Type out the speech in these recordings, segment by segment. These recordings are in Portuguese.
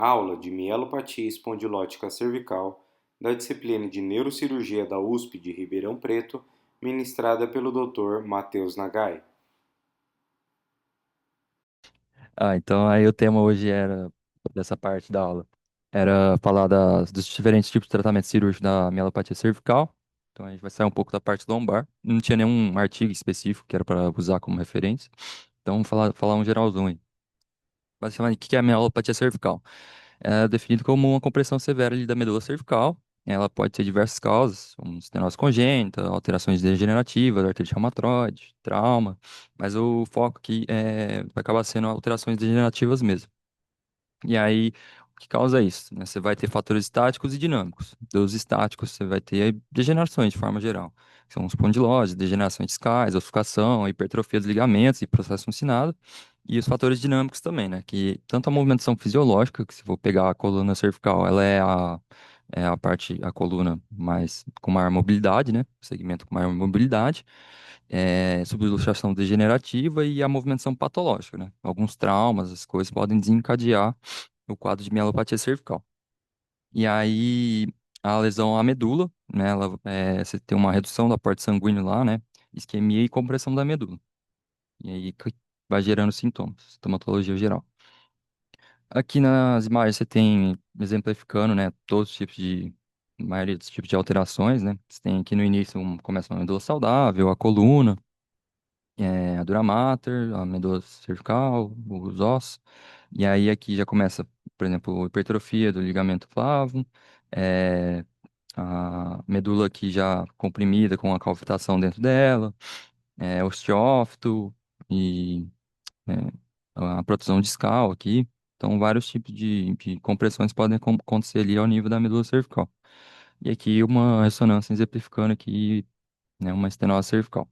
Aula de Mielopatia Espondilótica Cervical da disciplina de Neurocirurgia da USP de Ribeirão Preto, ministrada pelo Dr. Matheus Nagai. Então aí o tema hoje era, dessa parte da aula, era falar dos diferentes tipos de tratamento cirúrgico da mielopatia cervical. Então a gente vai sair um pouco da parte lombar. Não tinha nenhum artigo específico que era para usar como referência. Então vamos falar um geralzão aí. Basicamente, o que é a mielopatia cervical? É definido como uma compressão severa ali da medula cervical. Ela pode ter diversas causas, como estenose congênita, alterações degenerativas, artrite reumatoide, trauma, mas o foco aqui vai acabar sendo alterações degenerativas mesmo. E aí, o que causa isso, né? Você vai ter fatores estáticos e dinâmicos. Dos estáticos, você vai ter degenerações de forma geral. Que são espondilose, degeneração de discais, ossificação, hipertrofia dos ligamentos e processo funcionado. E os fatores dinâmicos também, né? Que tanto a movimentação fisiológica, que se for pegar a coluna cervical, ela é a parte, a coluna mais com maior mobilidade, né? O segmento com maior mobilidade, subluxação degenerativa e a movimentação patológica, né? Alguns traumas, as coisas podem desencadear o quadro de mielopatia cervical. E aí, a lesão à medula, né? Você tem uma redução do aporte sanguíneo lá, né? Isquemia e compressão da medula. E aí vai gerando sintomas, sintomatologia geral. Aqui nas imagens você tem exemplificando, né? Todos os tipos a maioria dos tipos de alterações, né? Você tem aqui no início, começa uma medula saudável, a coluna, a dura mater, a medula cervical, os ossos. E aí aqui já começa, por exemplo, hipertrofia do ligamento flavo, é, a medula aqui já comprimida com a calcitação dentro dela, osteófito e é, a protusão discal aqui. Então, vários tipos de compressões podem acontecer ali ao nível da medula cervical. E aqui uma ressonância exemplificando aqui, né, uma estenose cervical.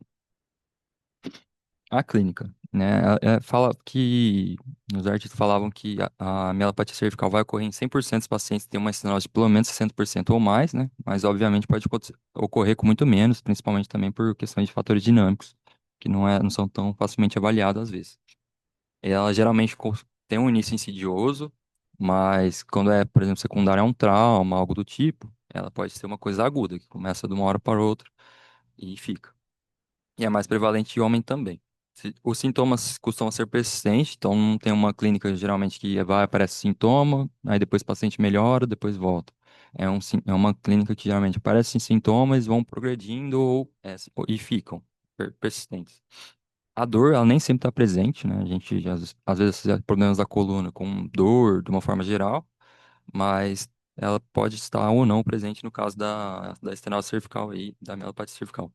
A clínica, né? Fala que os artigos falavam que a mielopatia cervical vai ocorrer em 100% dos pacientes que têm uma estenose de pelo menos 60% ou mais, né? Mas obviamente pode ocorrer com muito menos, principalmente também por questões de fatores dinâmicos, que não são tão facilmente avaliados às vezes. Ela geralmente tem um início insidioso, mas quando é, por exemplo, secundário a um trauma, algo do tipo, ela pode ser uma coisa aguda, que começa de uma hora para outra e fica. E é mais prevalente em homem também. Os sintomas costumam ser persistentes, então não tem uma clínica geralmente que vai, aparece sintoma, aí depois o paciente melhora, depois volta. É uma clínica que geralmente aparecem sintomas, vão progredindo e ficam persistentes. A dor, ela nem sempre está presente, né? A gente, às vezes, tem problemas da coluna com dor, de uma forma geral, mas ela pode estar ou não presente no caso da estenose cervical aí, da mielopatia cervical.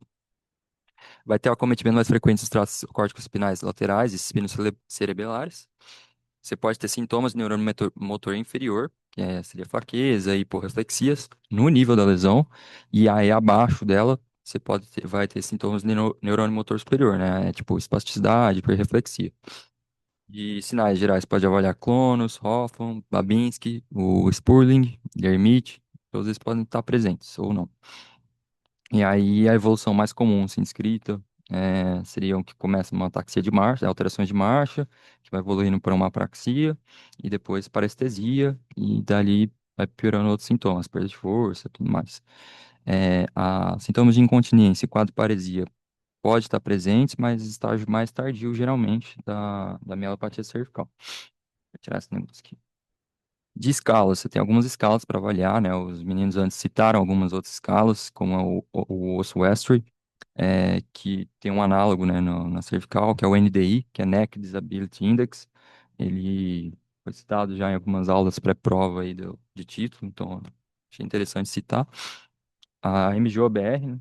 Vai ter acometimento mais frequente dos tratos córticos espinais laterais e espinos cerebelares. Você pode ter sintomas de neurônio motor inferior, seria fraqueza e hiporreflexias, no nível da lesão, e aí abaixo dela vai ter sintomas de neurônio motor superior, né? Tipo espasticidade, hiperreflexia. De sinais gerais, pode avaliar Clonos, Hoffman, Babinski, o Spurling, Lhermitte, todos eles podem estar presentes ou não. E aí a evolução mais comum, assim, descrita, seriam que começa uma ataxia de marcha, alterações de marcha, que vai evoluindo para uma apraxia, e depois parestesia, e dali vai piorando outros sintomas, perda de força, tudo mais. Sintomas de incontinência e quadro de paresia pode estar presentes, mas estágio mais tardio, geralmente, da mielopatia cervical. Vou tirar esse negócio aqui. De escalas, você tem algumas escalas para avaliar, né? Os meninos antes citaram algumas outras escalas, como é o osso Westry, que tem um análogo, né, na cervical, que é o NDI, que é Neck Disability Index. Ele foi citado já em algumas aulas pré-prova aí de título, então achei interessante citar. A MGOBR, né,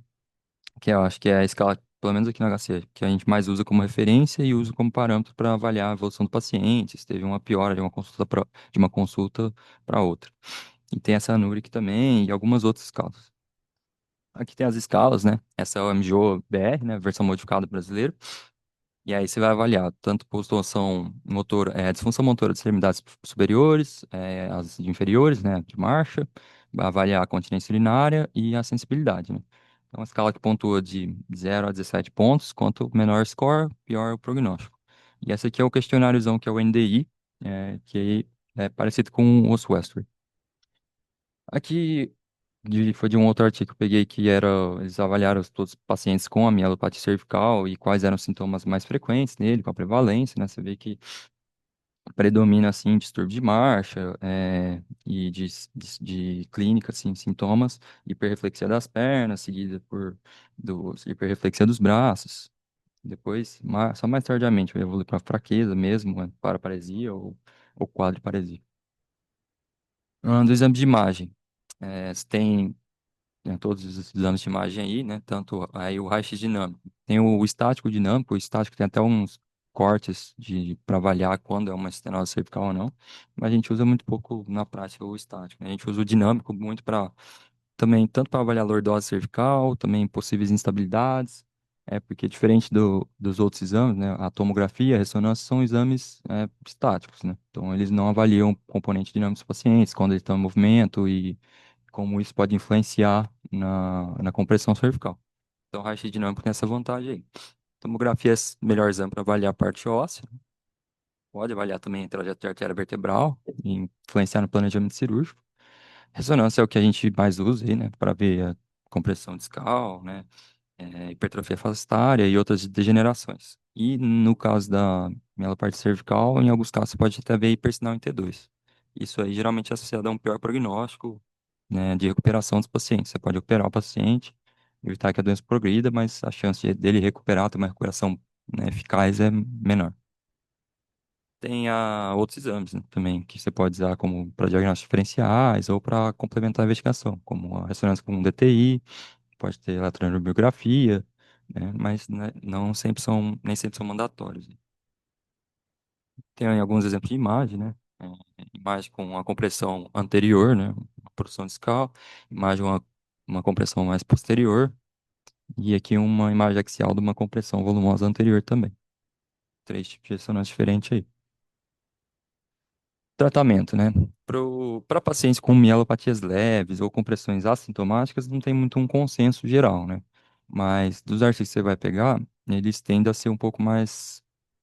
que eu acho que é a escala, pelo menos aqui na HC, que a gente mais usa como referência e usa como parâmetro para avaliar a evolução do paciente, se teve uma piora de uma consulta para outra. E tem essa Nuric também e algumas outras escalas. Aqui tem as escalas, né? Essa é o MGO-BR, né? Versão modificada brasileira. E aí você vai avaliar tanto disfunção motora, disfunção motora de extremidades superiores, as de inferiores, né? De marcha. Vai avaliar a continência urinária e a sensibilidade, né? É uma escala que pontua de 0 a 17 pontos. Quanto menor score, pior o prognóstico. E essa aqui é o questionáriozão, que é o NDI, que É parecido com o osso Westray. Aqui foi de um outro artigo que eu peguei que era, eles avaliaram todos os pacientes com a mielopatia cervical e quais eram os sintomas mais frequentes nele, com a prevalência, né? Você vê que predomina, assim, distúrbio de marcha, e de clínica, assim, sintomas, hiperreflexia das pernas, seguida por hiperreflexia dos braços. Depois, só mais tardiamente, vai evoluir para fraqueza mesmo, né? Paraparesia ou quadriparesia. Do exame de imagem. Você tem, né, todos os exames de imagem aí, né? Tanto aí o raio-x dinâmico. Tem o estático dinâmico, o estático tem até uns cortes para avaliar quando é uma estenose cervical ou não. Mas a gente usa muito pouco na prática o estático, né? A gente usa o dinâmico muito para também, tanto para avaliar lordose cervical, também possíveis instabilidades. Porque diferente dos outros exames, né? A tomografia, a ressonância são exames estáticos, né? Então eles não avaliam o componente dinâmico dos pacientes, quando eles estão em movimento e como isso pode influenciar na compressão cervical. Então, o raio-x dinâmico tem essa vantagem aí. Tomografia é melhor exame para avaliar a parte óssea. Pode avaliar também a trajetória de artéria vertebral e influenciar no planejamento cirúrgico. Ressonância é o que a gente mais usa aí, né, para ver a compressão discal, né, hipertrofia fasciária e outras degenerações. E no caso da mielopatia cervical, em alguns casos você pode até ver hipersinal em T2. Isso aí geralmente é associado a um pior prognóstico, né, de recuperação dos pacientes. Você pode operar o paciente, evitar que a doença progrida, mas a chance dele recuperar, ter uma recuperação, né, eficaz é menor. Tem outros exames, né, também que você pode usar como para diagnósticos diferenciais ou para complementar a investigação, como a ressonância com DTI, pode ter eletromiografia, né, mas né, não sempre são, nem sempre são mandatórios. Tem alguns exemplos de imagem, né? Imagem com a compressão anterior, né? Uma produção discal, imagem uma compressão mais posterior, e aqui uma imagem axial de uma compressão volumosa anterior também. Três tipos de ressonância diferentes aí. Tratamento, né? Para pacientes com mielopatias leves ou compressões assintomáticas, não tem muito um consenso geral, né? Mas dos artigos que você vai pegar, eles tendem a ser um pouco mais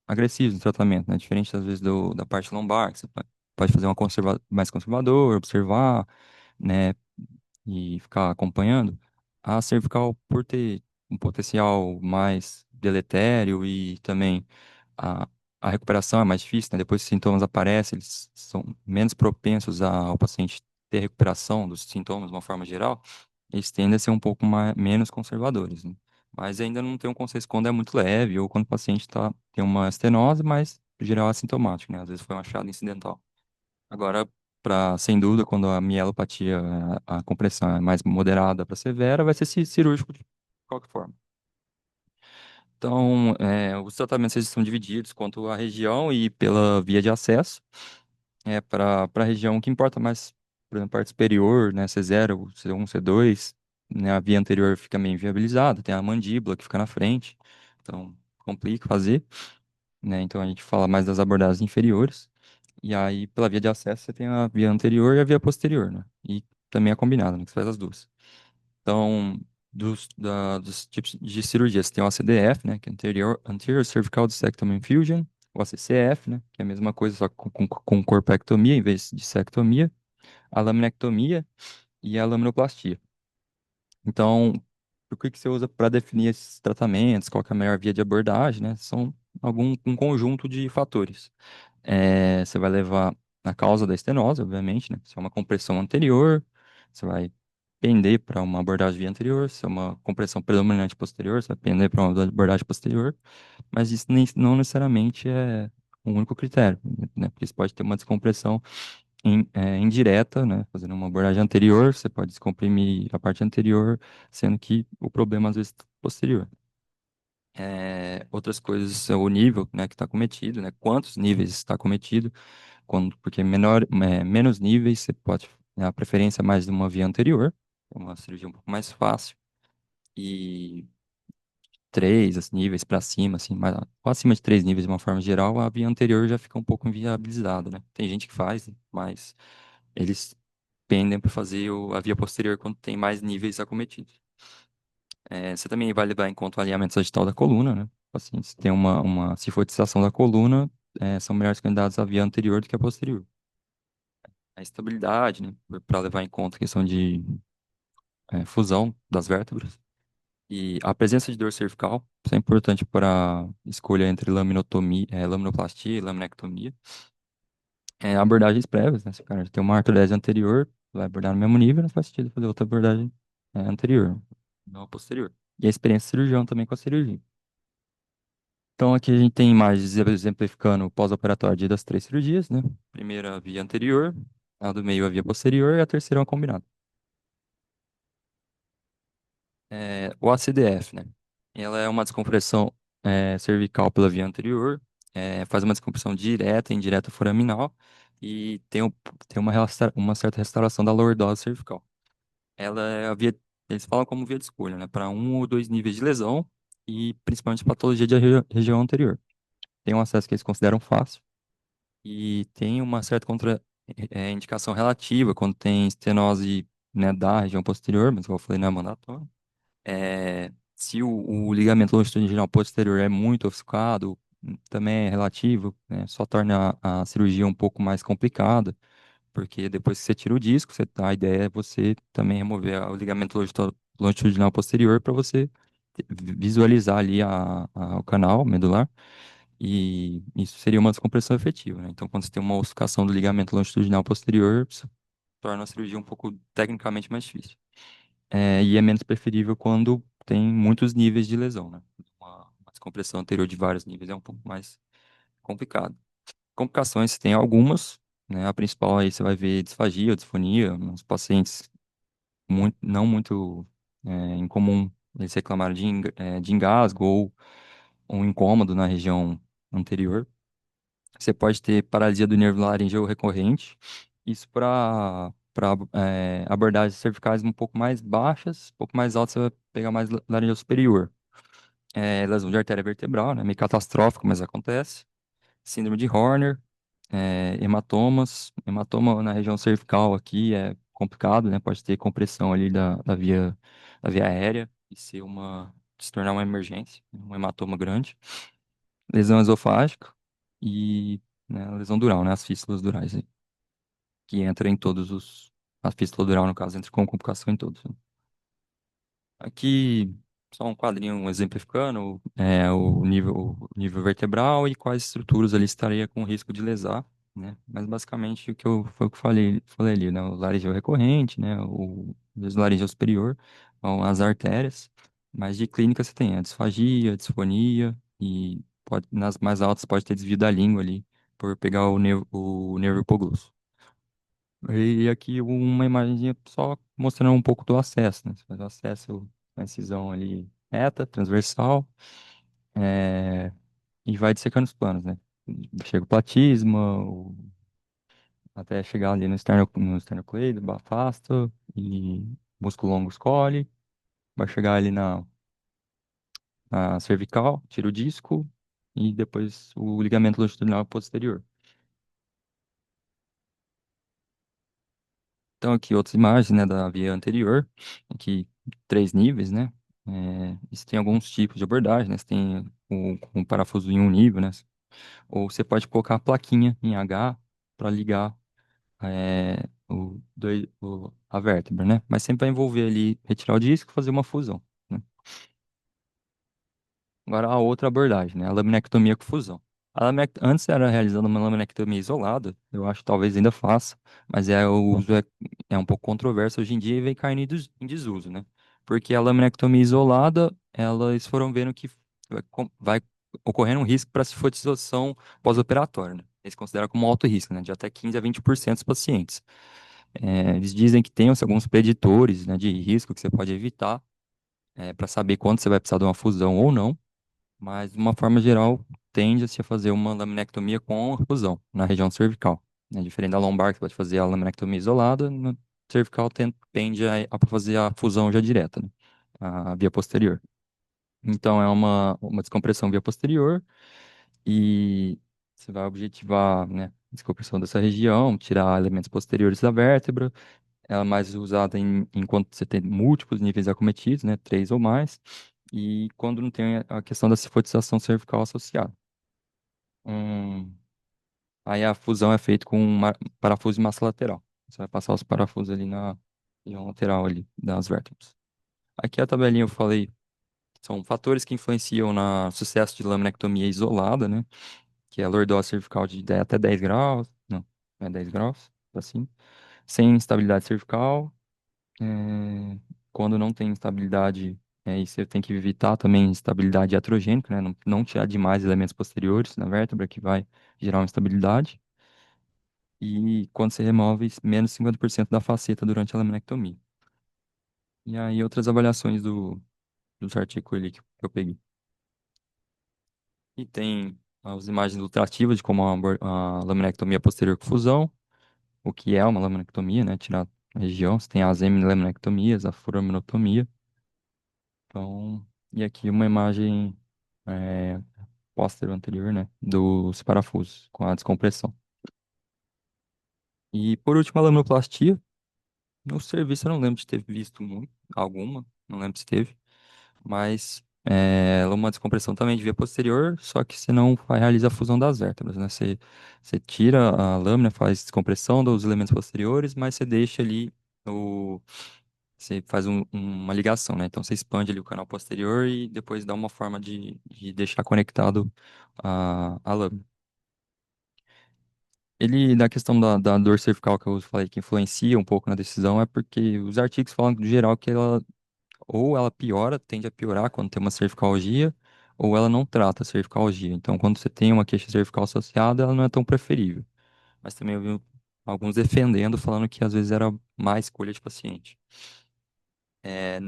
agressivos no tratamento, né? Diferente, às vezes, da parte lombar, que você pode fazer uma mais conservador, observar, né? E ficar acompanhando. A cervical, por ter um potencial mais deletério e também a, a recuperação é mais difícil, né? Depois que os sintomas aparecem, eles são menos propensos ao paciente ter recuperação dos sintomas de uma forma geral, eles tendem a ser um pouco menos conservadores, né? Mas ainda não tem um consenso quando é muito leve ou quando o paciente tem uma estenose, mas em geral é assintomático, né? Às vezes foi um achado incidental. Agora, sem dúvida, quando a mielopatia, a compressão é mais moderada para severa, vai ser cirúrgico de qualquer forma. Então, os tratamentos eles são divididos quanto à região e pela via de acesso. Para a região, o que importa mais, por exemplo, parte superior, né, C0, C1, C2, né, a via anterior fica meio inviabilizada, tem a mandíbula que fica na frente, então complica fazer, né, então a gente fala mais das abordagens inferiores, e aí pela via de acesso você tem a via anterior e a via posterior, né, e também é combinado, né, que você faz as duas. Então, dos tipos de cirurgia, você tem o ACDF, né, que é Anterior Cervical Discectomy Fusion, o ACCF, né, que é a mesma coisa, só que com corpectomia em vez de disectomia, a laminectomia e a laminoplastia. Então, o que que você usa para definir esses tratamentos, qual que é a melhor via de abordagem, né? São um conjunto de fatores. Você vai levar a causa da estenose, obviamente, né? Se é uma compressão anterior, você vai pender para uma abordagem via anterior. Se é uma compressão predominante posterior, você vai pender para uma abordagem posterior. Mas isso não necessariamente é o único critério, né? Porque você pode ter uma descompressão indireta, né? Fazendo uma abordagem anterior, você pode descomprimir a parte anterior, sendo que o problema às vezes é posterior. Outras coisas são o nível, né, que está cometido, né? Quantos níveis está cometido, porque menos níveis você pode, né, a preferência é mais de uma via anterior, é uma cirurgia um pouco mais fácil, e três níveis para cima, assim, acima de três níveis de uma forma geral, a via anterior já fica um pouco inviabilizada, né? Tem gente que faz, mas eles pendem para fazer a via posterior quando tem mais níveis acometidos. Você também vai levar em conta o alinhamento sagital da coluna, né? Assim, se tem uma cifotização da coluna, são melhores candidatos à via anterior do que a posterior. a estabilidade, né, para levar em conta a questão de fusão das vértebras. E a presença de dor cervical, isso é importante para escolha entre laminotomia, laminoplastia e laminectomia. Abordagens prévias, né? Se o cara já tem uma artrose anterior, vai abordar no mesmo nível, não faz sentido fazer outra abordagem anterior, não posterior. E a experiência do cirurgião também com a cirurgia. Então aqui a gente tem imagens exemplificando o pós-operatório das três cirurgias, né? Primeira a via anterior, a do meio a via posterior e a terceira uma combinada. O ACDF, né? Ela é uma descompressão cervical pela via anterior, faz uma descompressão direta e indireta foraminal e tem uma certa restauração da lordose cervical. Ela é a via, eles falam como via de escolha, né? Para um ou dois níveis de lesão e principalmente patologia de região anterior. Tem um acesso que eles consideram fácil e tem uma certa indicação relativa quando tem estenose, né, da região posterior, mas como eu falei, não é mandatório. Se o ligamento longitudinal posterior é muito ofuscado, também é relativo, né? Só torna a cirurgia um pouco mais complicada, porque depois que você tira o disco, a ideia é você também remover o ligamento longitudinal posterior para você visualizar ali o canal medular, e isso seria uma descompressão efetiva, né? Então, quando você tem uma ofuscação do ligamento longitudinal posterior, isso torna a cirurgia um pouco tecnicamente mais difícil. E é menos preferível quando tem muitos níveis de lesão, né? Uma descompressão anterior de vários níveis é um pouco mais complicado. Complicações tem algumas, né? A principal aí você vai ver disfagia ou disfonia nos pacientes não muito incomum eles reclamarem de engasgo ou um incômodo na região anterior. Você pode ter paralisia do nervo laríngeo recorrente, isso para abordagens cervicais um pouco mais baixas, um pouco mais altas, você vai pegar mais laríngeo superior. Lesão de artéria vertebral, né? Meio catastrófico, mas acontece. Síndrome de Horner, hematoma na região cervical aqui é complicado, né? Pode ter compressão ali da via aérea e se tornar uma emergência, um hematoma grande. Lesão esofágica e, né, lesão dural, né? As fístulas durais aí, que entra em todos a fístula dural, no caso, entra com complicação em todos, né? Aqui, só um quadrinho exemplificando o nível vertebral e quais estruturas ali estaria com risco de lesar, né? Mas basicamente foi o que eu falei ali, né? O laríngeo recorrente, né? O laríngeo superior, então, as artérias. Mas de clínica você tem a disfagia, a disfonia e nas mais altas pode ter desvio da língua ali por pegar o nervo hipoglosso. E aqui uma imagem só mostrando um pouco do acesso, né? Você faz o acesso na incisão ali reta, transversal, e vai dissecando os planos, né? Chega o platisma, até chegar ali no esternocleido, afasta, e músculo longo escolhe, vai chegar ali na cervical, tira o disco, e depois o ligamento longitudinal posterior. Então, aqui outras imagens, né, da via anterior, aqui três níveis, né? Isso tem alguns tipos de abordagem, né? Você tem o parafuso em um nível, né? Ou você pode colocar a plaquinha em H para ligar a vértebra, né? Mas sempre vai envolver ali, retirar o disco e fazer uma fusão, né? Agora, a outra abordagem, né? A laminectomia com fusão. Antes era realizada uma laminectomia isolada, eu acho que talvez ainda faça, mas o uso é um pouco controverso hoje em dia e vem caindo em desuso, né? Porque a laminectomia isolada, elas foram vendo que vai ocorrendo um risco para cifotização pós-operatória, né? Eles consideram como alto risco, né? De até 15 a 20% dos pacientes. Eles dizem que tem alguns preditores, né, de risco que você pode evitar, para saber quando você vai precisar de uma fusão ou não. Mas, de uma forma geral, tende-se a fazer uma laminectomia com fusão na região cervical, né? Diferente da lombar, que você pode fazer a laminectomia isolada, na cervical tende a fazer a fusão já direta, né? A via posterior. Então, é uma descompressão via posterior e você vai objetivar, né, descompressão dessa região, tirar elementos posteriores da vértebra. Ela é mais usada enquanto você tem múltiplos níveis acometidos, né, três ou mais, e quando não tem a questão da cifotização cervical associada. Hum, Aí a fusão é feita com parafuso de massa lateral. Você vai passar os parafusos ali na região lateral ali das vértebras. Aqui a tabelinha eu falei, são fatores que influenciam no sucesso de laminectomia isolada, né? Que é a lordose cervical de 10 até 10 graus, não é 10 graus, assim. Sem instabilidade cervical, quando não tem instabilidade, aí você tem que evitar também instabilidade iatrogênica, né? Não tirar demais elementos posteriores na vértebra, que vai gerar uma instabilidade. E quando você remove menos 50% da faceta durante a laminectomia. E aí outras avaliações dos artigos ali que eu peguei. E tem as imagens ilustrativas de como a laminectomia posterior com fusão, o que é uma laminectomia, né? Tirar a região. Você tem as hemilaminectomias, a foraminotomia. Então, e aqui uma imagem é, póstero anterior, né? Dos parafusos com a descompressão. E por último, a laminoplastia. No serviço eu não lembro de ter visto muito, alguma, não lembro se teve. Mas uma descompressão também de via posterior, só que você não realiza a fusão das vértebras, né? Você tira a lâmina, faz descompressão dos elementos posteriores, mas você deixa ali o... Você faz uma ligação, né? Então você expande ali o canal posterior e depois dá uma forma de deixar conectado a lâmina. Ele, na questão da dor cervical que eu falei que influencia um pouco na decisão, é porque os artigos falam, no geral, que ela ou ela piora, tende a piorar quando tem uma cervicalgia, ou ela não trata a cervicalgia. Então, quando você tem uma queixa cervical associada, ela não é tão preferível. Mas também eu vi alguns defendendo, falando que às vezes era má escolha de paciente. É,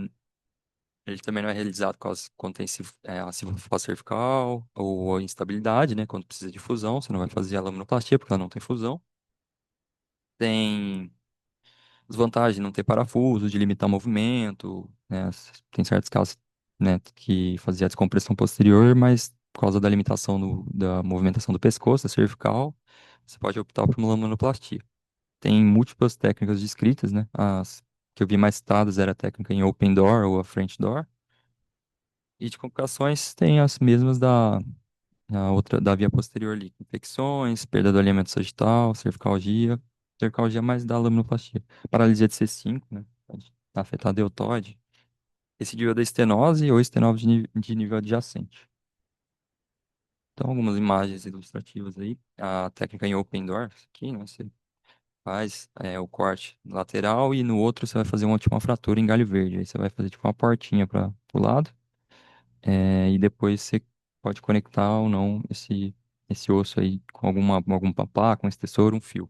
ele também não é realizado quando tem a cifoficose cervical, ou a instabilidade, né? Quando precisa de fusão, você não vai fazer a laminoplastia, porque ela não tem fusão. Tem desvantagem de não ter parafuso, de limitar o movimento, né? Tem certos casos, né, que fazia a descompressão posterior, mas por causa da limitação da movimentação do pescoço, da cervical, você pode optar por uma laminoplastia. Tem múltiplas técnicas descritas, né? As que eu vi mais citadas era a técnica em open door ou a French door. E de complicações tem as mesmas da outra, da via posterior ali. Infecções, perda do alimento sagital, cervicalgia. Cervicalgia mais da laminoplastia. Paralisia de C5, né? Pode afetar a deltoide. Recidiva da estenose ou estenose de nível adjacente. Então, algumas imagens ilustrativas aí. A técnica em open door, aqui, né? Você faz o corte lateral e no outro você vai fazer uma fratura em galho verde. Aí você vai fazer tipo uma portinha para o lado. E depois você pode conectar ou não esse osso aí com algum papá, com extensor, um fio.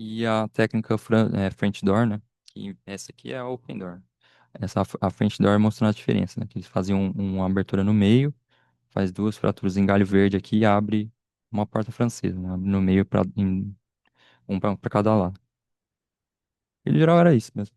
E a técnica French Door, né? Que essa aqui é a Open Door. A French Door mostrando a diferença, né? Que eles faziam uma abertura no meio, faz duas fraturas em galho verde aqui e abre uma porta francesa, né? Abre no meio, um para cada lado. E no geral era isso mesmo.